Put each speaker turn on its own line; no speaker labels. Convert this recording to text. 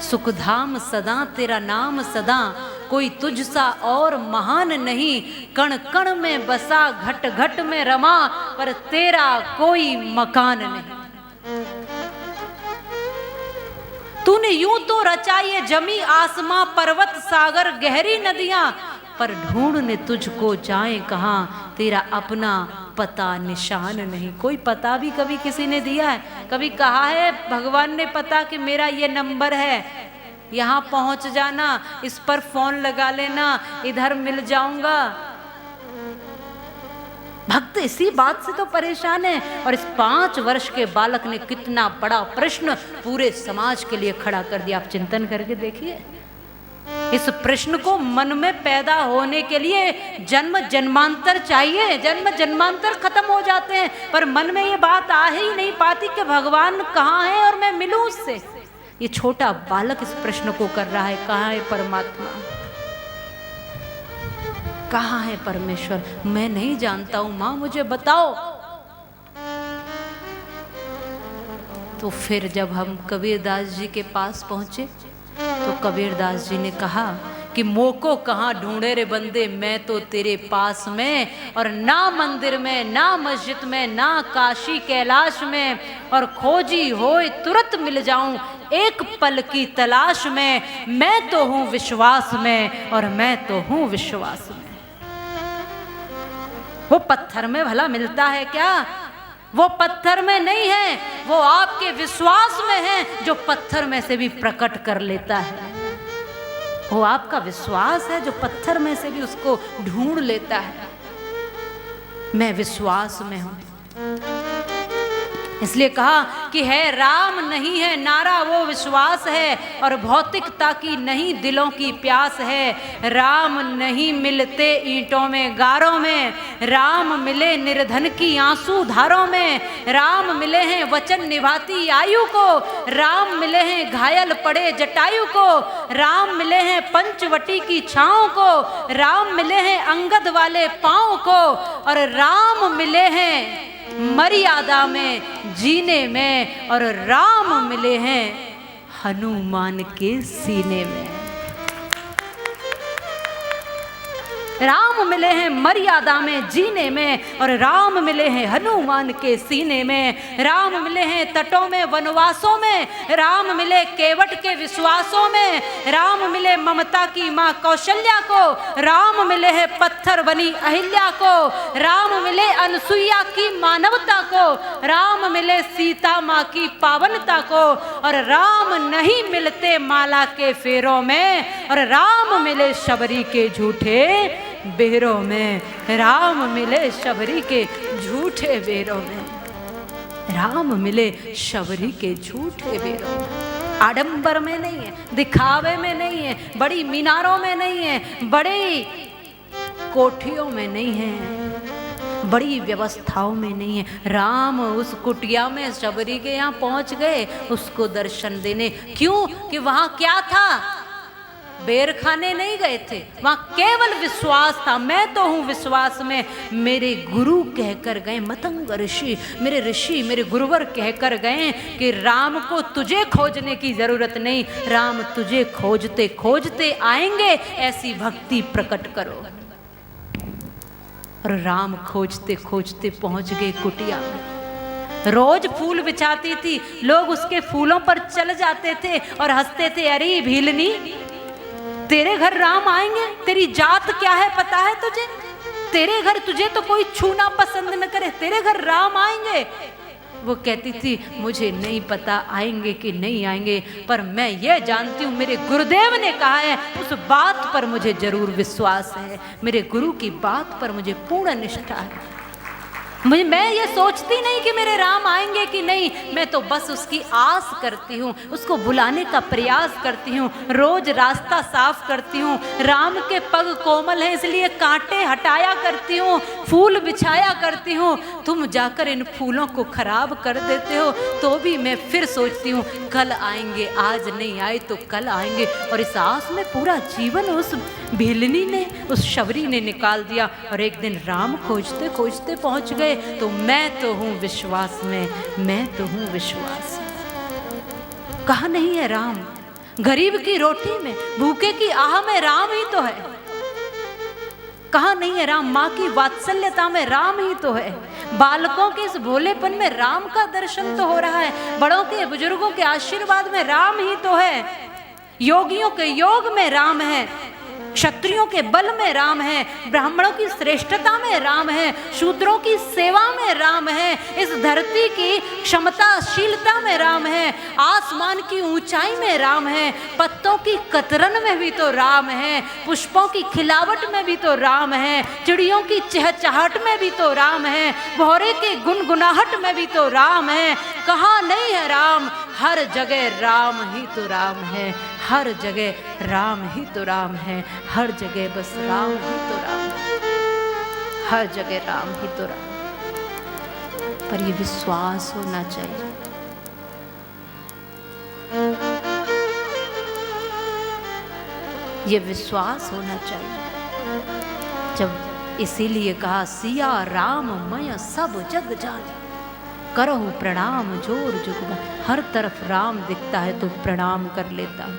सुखधाम सदा तेरा नाम सदा, कोई तुझसा और महान नहीं। कण कण में बसा घट घट में रमा, पर तेरा कोई मकान नहीं। तूने यूं तो रचा ये जमी आसमां पर्वत सागर गहरी नदियां, पर ढूंढने तुझको जाए कहां, तेरा अपना पता निशान नहीं। कोई पता भी कभी किसी ने दिया है? कभी कहा है भगवान ने पता कि मेरा ये नंबर है, यहाँ पहुंच जाना, इस पर फोन लगा लेना, इधर मिल जाऊंगा? भक्त इसी बात से तो परेशान है। और इस 5 वर्ष के बालक ने कितना बड़ा प्रश्न पूरे समाज के लिए खड़ा कर दिया। आप चिंतन करके देखिए। इस प्रश्न को मन में पैदा होने के लिए जन्म जन्मांतर चाहिए। जन्म जन्मांतर खत्म हो जाते हैं, पर मन में ये बात आ ही नहीं पाती कि भगवान कहाँ है और मैं मिलूं उससे। ये छोटा बालक इस प्रश्न को कर रहा है, कहाँ है परमात्मा, कहाँ है परमेश्वर? मैं नहीं जानता हूं मां, मुझे बताओ। तो फिर जब हम कबीरदास जी के पास पहुंचे तो कबीरदास जी ने कहा कि मोको कहाँ ढूंढे रे बंदे, मैं तो तेरे पास में, और ना मंदिर में, ना मस्जिद में, ना काशी कैलाश में, और खोजी होए तुरंत मिल जाऊं एक पल की तलाश में। मैं तो हूं विश्वास में, और मैं तो हूं विश्वास में। वो पत्थर में भला मिलता है क्या? वो पत्थर में नहीं है, वो आपके विश्वास में है, जो पत्थर में से भी प्रकट कर लेता है। वो आपका विश्वास है जो पत्थर में से भी उसको ढूंढ लेता है। मैं विश्वास में हूं, इसलिए कहा कि है राम नहीं है नारा वो विश्वास है, और भौतिकता की नहीं दिलों की प्यास है। राम नहीं मिलते ईंटों में गारों में, राम मिले निर्धन की आंसू धारों में। राम मिले हैं वचन निभाती आयु को, राम मिले हैं घायल पड़े जटायु को। राम मिले हैं पंचवटी की छाँव को, राम मिले हैं अंगद वाले पाँव को, और राम मिले हैं मर्यादा में जीने में, और राम मिले हैं हनुमान के सीने में। राम मिले हैं मर्यादा में जीने में, और राम मिले हैं हनुमान के सीने में। राम मिले हैं तटों में वनवासों में, राम मिले केवट के विश्वासों में। राम मिले ममता की माँ कौशल्या को, राम मिले हैं पत्थर बनी अहिल्या को। राम मिले अनसुईया की मानवता को, राम मिले सीता माँ की पावनता को। और राम नहीं मिलते माला के फेरों में, और राम मिले शबरी के झूठे बेरों में। राम मिले शबरी के झूठे बेरों में, राम मिले शबरी के झूठे बेरों में। आडंबर में नहीं है, दिखावे में नहीं है, बड़ी मीनारों में नहीं है, बड़ी कोठियों में नहीं है, बड़ी व्यवस्थाओं में नहीं है। राम उस कुटिया में शबरी के यहाँ पहुंच गए उसको दर्शन देने। क्यों? कि वहां क्या था? बेर खाने नहीं गए थे, वहां केवल विश्वास था। मैं तो हूं विश्वास में। मेरे गुरु कहकर गए, मतंग ऋषि, मेरे ऋषि, मेरे गुरुवर कहकर गए कि राम को तुझे खोजने की जरूरत नहीं, राम तुझे खोजते खोजते आएंगे, ऐसी भक्ति प्रकट करो। और राम खोजते खोजते पहुंच गए कुटिया में। रोज फूल बिछाती थी, लोग उसके फूलों पर चल जाते थे और हंसते थे, अरे भीलनी तेरे घर राम आएंगे, तेरी जात क्या है पता है तुझे? तेरे घर तुझे तो कोई छूना पसंद न करे, तेरे घर राम आएंगे। वो कहती थी मुझे नहीं पता आएंगे कि नहीं आएंगे, पर मैं ये जानती हूँ मेरे गुरुदेव ने कहा है, उस बात पर मुझे जरूर विश्वास है। मेरे गुरु की बात पर मुझे पूर्ण निष्ठा है। मैं ये सोचती नहीं कि मेरे राम आएंगे कि नहीं, मैं तो बस उसकी आस करती हूँ, उसको बुलाने का प्रयास करती हूँ, रोज रास्ता साफ करती हूँ। राम के पग कोमल हैं इसलिए कांटे हटाया करती हूँ, फूल बिछाया करती हूँ। तुम जाकर इन फूलों को खराब कर देते हो, तो भी मैं फिर सोचती हूँ कल आएंगे, आज नहीं आए तो कल आएंगे। और इस आस में पूरा जीवन उस भीलनी ने, उस शबरी ने निकाल दिया। और एक दिन राम खोजते खोजते पहुँच गए। तो मैं तो हूं विश्वास में, मैं तो हूं विश्वास। कहा नहीं है राम? गरीब की रोटी में, भूखे की आह में राम ही तो है। कहाँ नहीं है राम? माँ की वात्सल्यता में राम ही तो है। बालकों के इस भोलेपन में राम का दर्शन तो हो रहा है। बड़ों के, बुजुर्गों के आशीर्वाद में राम ही तो है। योगियों के योग में राम है, क्षत्रियों के बल में राम है, ब्राह्मणों की श्रेष्ठता में राम है, शूद्रों की सेवा में राम है, इस धरती की क्षमताशीलता में राम है, आसमान की ऊंचाई में राम है, पत्तों की कतरन में भी तो राम है, पुष्पों की खिलावट में भी तो राम है, चिड़ियों की चहचहाहट में भी तो राम है, भौरे के गुनगुनाहट में भी तो राम है। कहाँ नहीं है राम? हर जगह राम ही तो राम है, हर जगह राम ही तो राम है, हर जगह बस राम ही तो राम है, हर जगह राम ही तो राम। पर ये विश्वास होना चाहिए। ये विश्वास होना चाहिए। जब इसीलिए कहा सिया राम मय सब जग जाने, करो प्रणाम जोर जुग। हर तरफ राम दिखता है तो प्रणाम कर लेता हूँ।